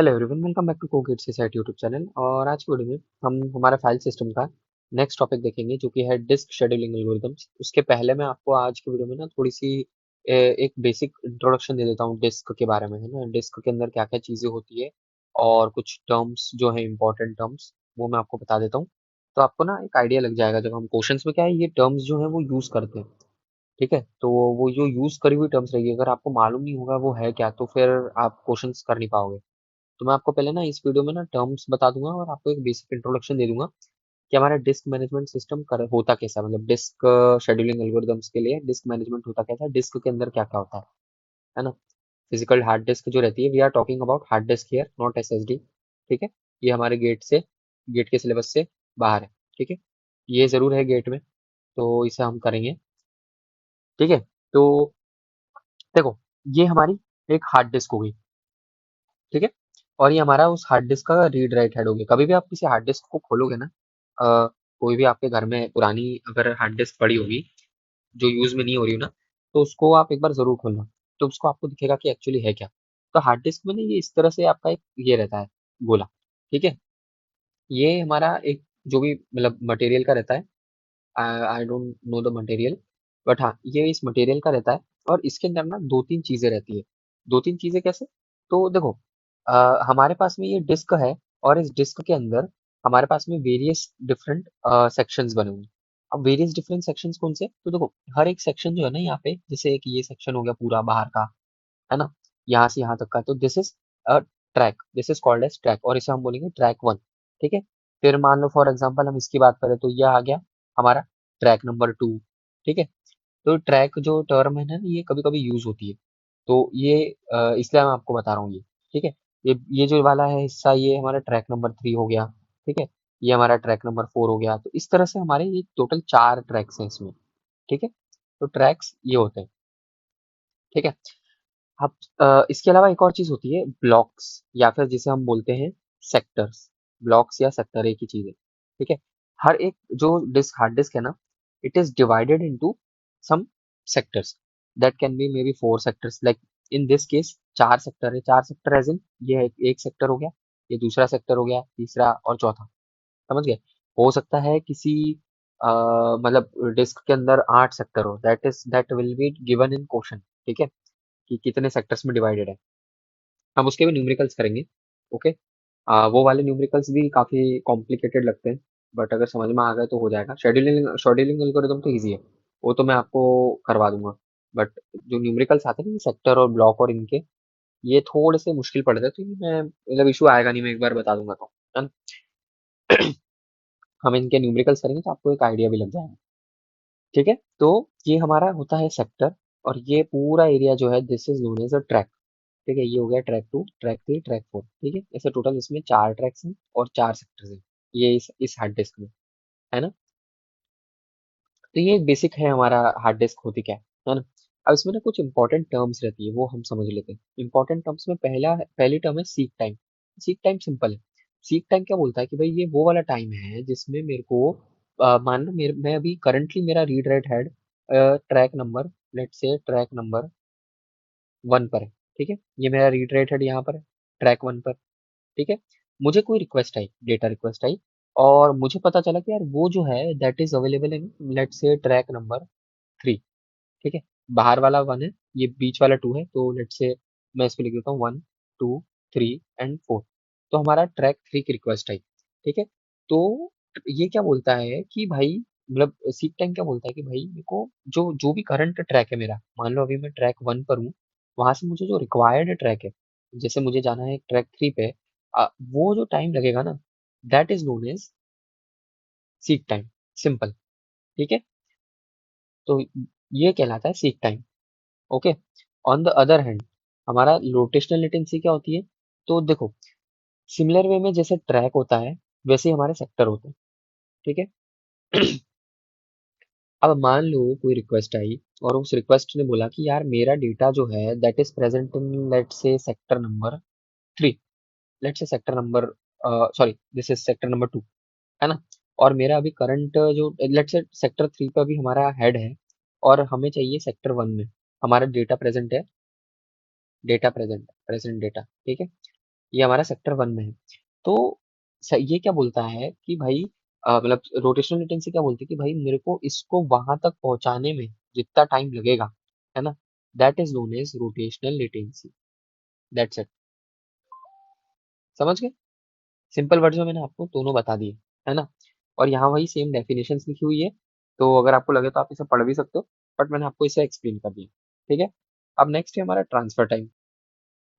Hello everyone, welcome back to कोगेट society YouTube channel. और आज की वीडियो में हम हमारे फाइल सिस्टम का नेक्स्ट टॉपिक देखेंगे जो कि है डिस्क शेड्यूलिंग एल्गोरिदम्स। उसके पहले मैं आपको आज की वीडियो में ना थोड़ी सी एक बेसिक इंट्रोडक्शन दे देता हूँ डिस्क के बारे में, है ना। डिस्क के अंदर क्या क्या चीज़ें होती है और कुछ टर्म्स जो है इंपॉर्टेंट टर्म्स, वो मैं आपको बता देता हूँ। तो आपको ना एक आइडिया लग जाएगा जब हम क्वेश्चंस में क्या है ये टर्म्स जो है वो यूज़ करते हैं। ठीक है, तो वो जो यूज़ करी हुई टर्म्स रहेगी, अगर आपको मालूम नहीं होगा वो है क्या, तो फिर आप क्वेश्चंस कर नहीं पाओगे। तो मैं आपको पहले ना इस वीडियो में ना टर्म्स बता दूंगा और आपको एक बेसिक इंट्रोडक्शन दे दूंगा कि हमारा डिस्क मैनेजमेंट सिस्टम कर होता कैसा, मतलब डिस्क शेड्यूलिंग एल्गोरिदम्स के लिए डिस्क मैनेजमेंट होता कैसा, डिस्क के अंदर क्या क्या होता है ना। फिजिकल हार्ड डिस्क जो रहती है, we are talking about hard disk here, not SSD. ठीक है, ये हमारे गेट के सिलेबस से बाहर है। ठीक है, ये जरूर है गेट में, तो इसे हम करेंगे। ठीक है, तो देखो, ये हमारी एक हार्ड डिस्क हो गई। ठीक है, और ये हमारा उस हार्ड डिस्क का रीड राइट हेड हो गया। कभी भी आप किसी हार्ड डिस्क को खोलोगे ना, कोई भी आपके घर में पुरानी अगर हार्ड डिस्क पड़ी होगी जो यूज में नहीं हो रही हो ना, तो उसको आप एक बार जरूर खोलना। तो उसको आपको दिखेगा कि एक्चुअली है क्या। तो हार्ड डिस्क में ना ये इस तरह से आपका एक ये रहता है, गोला। ठीक है, ये हमारा एक जो भी मतलब मटेरियल का रहता है, I don't know the material, but हाँ ये इस मटेरियल का रहता है। और इसके अंदर ना दो तीन चीजें रहती है। दो तीन चीजें कैसे? तो देखो, हमारे पास में ये डिस्क है और इस डिस्क के अंदर हमारे पास में वेरियस डिफरेंट सेक्शंस बने हुए हैं। अब वेरियस डिफरेंट सेक्शंस कौन से? तो देखो, हर एक सेक्शन जो है ना यहाँ पे, जैसे एक ये सेक्शन हो गया पूरा बाहर का, है ना, यहाँ से यहाँ तक का, तो this is a track, this is called as track, और इसे हम बोलेंगे ट्रैक वन। ठीक है, फिर मान लो फॉर एग्जांपल हम इसकी बात करें तो यह आ गया हमारा ट्रैक नंबर टू। ठीक है, तो ट्रैक जो टर्म है ना, ये कभी कभी यूज होती है, तो ये इसलिए मैं आपको बता रहा हूँ ये। ठीक है, ये जो वाला है हिस्सा, ये हमारा ट्रैक नंबर थ्री हो गया। ठीक है, ये हमारा ट्रैक नंबर फोर हो गया। तो इस तरह से हमारे ये टोटल चार ट्रैक्स हैं इसमें। ठीक है, तो ट्रैक्स ये होते हैं। ठीक है, अब इसके अलावा एक और चीज होती है, ब्लॉक्स, या फिर जिसे हम बोलते हैं सेक्टर्स। ब्लॉक्स या सेक्टर एक ही चीज है। ठीक है, हर एक जो हार्ड डिस्क है ना, it is divided into some sectors, that can be may be four sectors, like in this case चार सेक्टर है। चार सेक्टर एज इन ये एक सेक्टर हो गया, ये दूसरा सेक्टर हो गया, तीसरा और चौथा। समझ गए? हो सकता है किसी मतलब डिस्क के अंदर आठ सेक्टर हो, that will be given in question. ठीक है, कि कितने सेक्टर्स में डिवाइडेड है। हम उसके भी न्यूमेरिकल्स करेंगे। ओके, वो वाले न्यूमेरिकल्स भी काफी कॉम्प्लिकेटेड लगते हैं, बट अगर समझ में आ गए तो हो जाएगा। शेड्यूलिंग एल्गोरिदम तो इजी है, वो तो मैं आपको करवा दूंगा। बट जो न्यूमेरिकल्स आते हैं ना, सेक्टर और ब्लॉक और इनके, ये थोड़े से मुश्किल पड़ते हैं, तो ये मैं मतलब इशू आएगा नहीं, मैं एक बार बता दूंगा तो है ना? हम इनके न्यूमेरिकल्स करेंगे तो आपको एक आइडिया भी लग जाएगा। ठीक है, तो ये हमारा होता है सेक्टर, और ये पूरा एरिया जो है this is known as a track. ठीक है, ये हो गया track two, track three, track four. ठीक है, ऐसे टोटल इसमें चार ट्रैक्स हैं और चार सेक्टर्स हैं, ये इस हार्ड डिस्क में, है ना। तो ये एक बेसिक है हमारा हार्ड डिस्क होती क्या है ना। अब इसमें ना कुछ इंपॉर्टेंट टर्म्स रहती है, वो हम समझ लेते हैं। इंपॉर्टेंट टर्म्स में पहली टर्म है seek time. Seek time simple है। सीक टाइम क्या बोलता है कि भाई ये वो वाला टाइम है जिसमें मेरे को मान लो मैं अभी करंटली मेरा read write head track number, let say track number one पर है। ठीक है, ये मेरा रीड राइट हेड यहाँ पर है, ट्रैक वन पर। ठीक है, मुझे कोई रिक्वेस्ट आई, डेटा रिक्वेस्ट आई, और मुझे पता चला कि यार वो जो है that is available in let say track number three. ठीक है, बाहर वाला वन है, ये बीच वाला टू है, तो लेट से मैं इसको लिख देता हूँ one, two, three and four. तो हमारा ट्रैक थ्री की रिक्वेस्ट आई। ठीक है, तो ये क्या बोलता है कि भाई, मतलब सीक टाइम क्या बोलता है कि भाई मेरे को जो जो भी करंट ट्रैक है मेरा, मान लो अभी मैं ट्रैक वन पर हूँ, वहां से मुझे जो रिक्वायर्ड ट्रैक है, जैसे मुझे जाना है ट्रैक थ्री पे, वो जो टाइम लगेगा ना, that is known as seek time, simple. ठीक है, तो ये कहलाता है seek time. Okay, on the other hand हमारा रोटेशनल लेटेंसी क्या होती है? तो देखो, सिमिलर वे में जैसे ट्रैक होता है, वैसे ही हमारे सेक्टर होते हैं। ठीक है, अब मान लो कोई रिक्वेस्ट आई और उस रिक्वेस्ट ने बोला कि यार मेरा डेटा जो है that is present in let say sector number three, let say sector number, sorry this is sector number two, है ना। और मेरा अभी करंट जो लेट से सेक्टर थ्री का भी हमारा हेड है, और हमें चाहिए सेक्टर वन में हमारा डेटा प्रेजेंट है, डेटा प्रेजेंट प्रेजेंट डेटा। ठीक है, ये हमारा सेक्टर 1 में है। तो ये क्या बोलता है कि भाई मतलब रोटेशनल लेटेंसी क्या बोलती है कि भाई मेरे को इसको वहां तक पहुंचाने में जितना टाइम लगेगा, है ना, that is known as rotational latency. That's it. समझ गए? सिंपल वर्ड्स में मैंने आपको दोनों बता दिए, है ना। और यहाँ वही सेम डेफिनेशंस लिखी हुई है, तो अगर आपको लगे तो आप इसे पढ़ भी सकते हो, बट मैंने आपको इसे एक्सप्लेन कर दिया। ठीक है। अब नेक्स्ट है हमारा ट्रांसफर टाइम।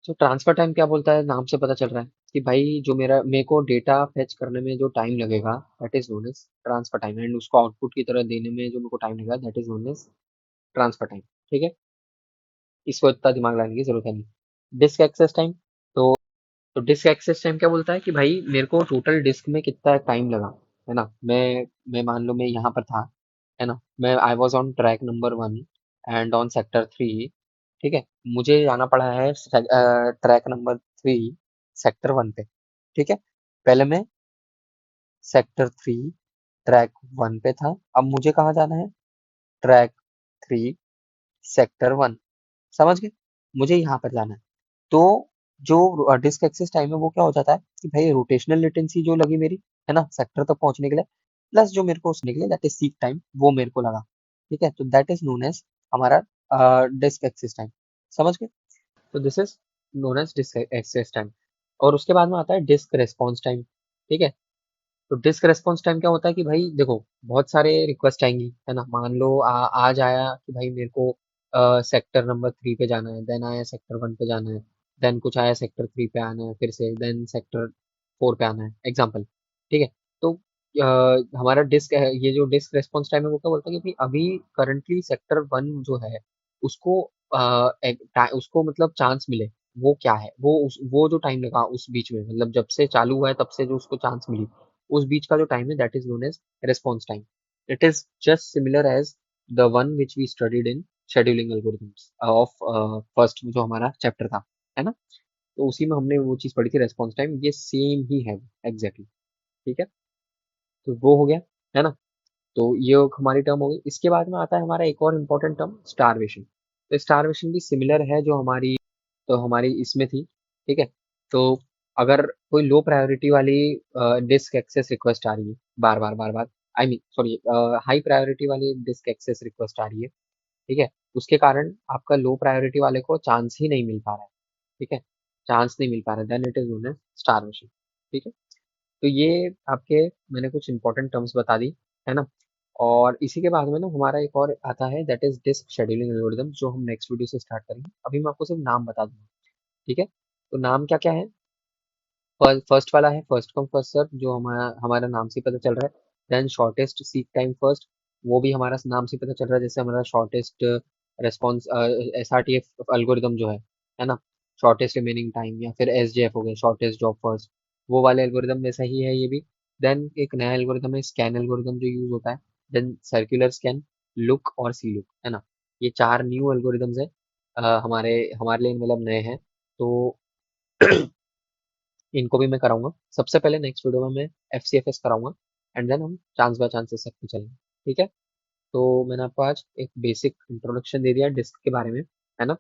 तो ट्रांसफर टाइम क्या बोलता है, नाम से पता चल रहा है कि भाई जो मेरे को डेटा फेच करने में जो टाइम लगेगा, that is known as transfer time, and उसको आउटपुट की तरह देने में जो मेरे को टाइम लगेगा, that is known as transfer time. ठीक है। इसको इतना दिमाग लगाने की जरूरत है नहीं। Disk access time. तो डिस्क एक्सेस टाइम क्या बोलता है कि भाई मेरे को टोटल डिस्क में कितना टाइम लगा, है ना। मैं मान लो मैं यहाँ पर था, है ना, मैं I was on track number 1 and on sector 3। ठीक है। मुझे जाना पड़ा है ट्रैक नंबर 3 सेक्टर 1 पे। ठीक है। पहले मैं सेक्टर 3 ट्रैक 1 पे था, अब मुझे कहाँ जाना है, ट्रैक 3 सेक्टर 1। समझ गए? मुझे यहाँ पर जाना है। तो जो डिस्क एक्सेस टाइम है वो क्या हो जाता है कि भाई रोटेशनल लेटेंसी जो लगी मेरी, है ना, सेक्टर तक पहुंचने के लिए, प्लस जो मेरे को उसने के लिए दैट इज सीक टाइम वो मेरे को लगा। ठीक है। तो दैट इज नोन एज हमारा डिस्क एक्सेस टाइम। समझ गए? तो this is known as disk access time. और उसके बाद में आता है डिस्क रेस्पॉन्स टाइम। ठीक है। तो डिस्क रेस्पॉन्स टाइम क्या होता है कि भाई देखो, बहुत सारे रिक्वेस्ट आएंगी, है ना। मान लो आज आया कि भाई मेरे को सेक्टर नंबर 3 पे जाना है, देन आया सेक्टर 1 पे जाना है, देन कुछ आया सेक्टर 3 पे आना है, फिर से देन सेक्टर 4 पे आना है, एग्जाम्पल। ठीक है। तो हमारा डिस्क ये जो डिस्क रेस्पॉन्स टाइम है वो क्या बोलता है कि भाई अभी करंटली सेक्टर 1 जो है उसको उसको मतलब चांस मिले, वो क्या है, वो जो टाइम लगा उस बीच में, मतलब जब से चालू हुआ है तब से जो उसको चांस मिली, उस बीच का जो टाइम है that is known as response time. It is just similar as the one which we studied in scheduling algorithms of first जो हमारा चैप्टर था, है ना। तो उसी में हमने वो चीज पढ़ी थी, रेस्पॉन्स टाइम, ये सेम ही है एग्जैक्टली। ठीक है। तो वो हो गया, है ना। तो ये हमारी टर्म हो गई। इसके बाद में आता है हमारा एक और इम्पोर्टेंट टर्म, स्टारवेशन। तो स्टारवेशन भी सिमिलर है जो हमारी, तो हमारी इसमें थी। ठीक है। तो अगर कोई लो प्रायोरिटी वाली डिस्क एक्सेस रिक्वेस्ट आ रही है बार बार बार बार, I mean sorry, high priority वाली डिस्क एक्सेस रिक्वेस्ट आ रही है, ठीक है, उसके कारण आपका लो प्रायोरिटी वाले को चांस ही नहीं मिल पा रहा है। ठीक है। चांस नहीं मिल पा रहा है, then it is known as starvation. ठीक है। तो ये आपके मैंने कुछ इंपॉर्टेंट टर्म्स बता दी, है ना। और इसी के बाद में ना हमारा एक और आता है that is disk scheduling algorithm, जो हम नेक्स्ट वीडियो से स्टार्ट करेंगे। अभी मैं आपको सिर्फ नाम बता दूंगा। ठीक है। तो नाम क्या क्या है, फर्स्ट वाला है फर्स्ट कम फर्स्ट सर्व, जो हमारा हमारा नाम से पता चल रहा है। Then shortest seek time first, वो भी हमारा नाम से पता चल रहा है, जैसे हमारा shortest response S R T F algorithm जो है ना, शॉर्टेस्ट रिमेनिंग टाइम, या फिर एस जे एफ हो गया, शॉर्टेस्ट जॉब फर्स्ट, वो वाले एल्गोरिदम में सही है ये भी। देन एक नया एल्गोरिदम है स्कैन एल्गोरिदम जो यूज होता है, देन सर्कुलर स्कैन, लुक और सी लुक, है ना। ये चार न्यू एल्गोरिदम्स है, हमारे हमारे लिए मतलब नए हैं। तो इनको भी मैं कराऊंगा सबसे पहले, नेक्स्ट वीडियो में मैं एफ सी एफ एस कराऊंगा, एंड देन हम चांस बाय चांसेस सब कुछ चलेंगे। ठीक है। तो मैंने आपको आज एक बेसिक इंट्रोडक्शन दे दिया डिस्क के बारे में, है ना।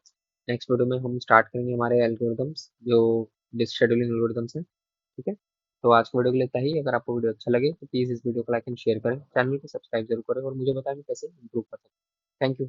नेक्स्ट वीडियो में हम स्टार्ट करेंगे हमारे एल्गोरिदम्स, जो डिस्क शेड्यूलिंग एल्गोरिदम्स हैं। ठीक है। तो आज की वीडियो के लिए इतना ही। अगर आपको वीडियो अच्छा लगे तो प्लीज़ इस वीडियो को लाइक एंड शेयर करें, चैनल को सब्सक्राइब जरूर करें, और मुझे बताएं मैं कैसे इंप्रूव कर सकते हैं। Thank you.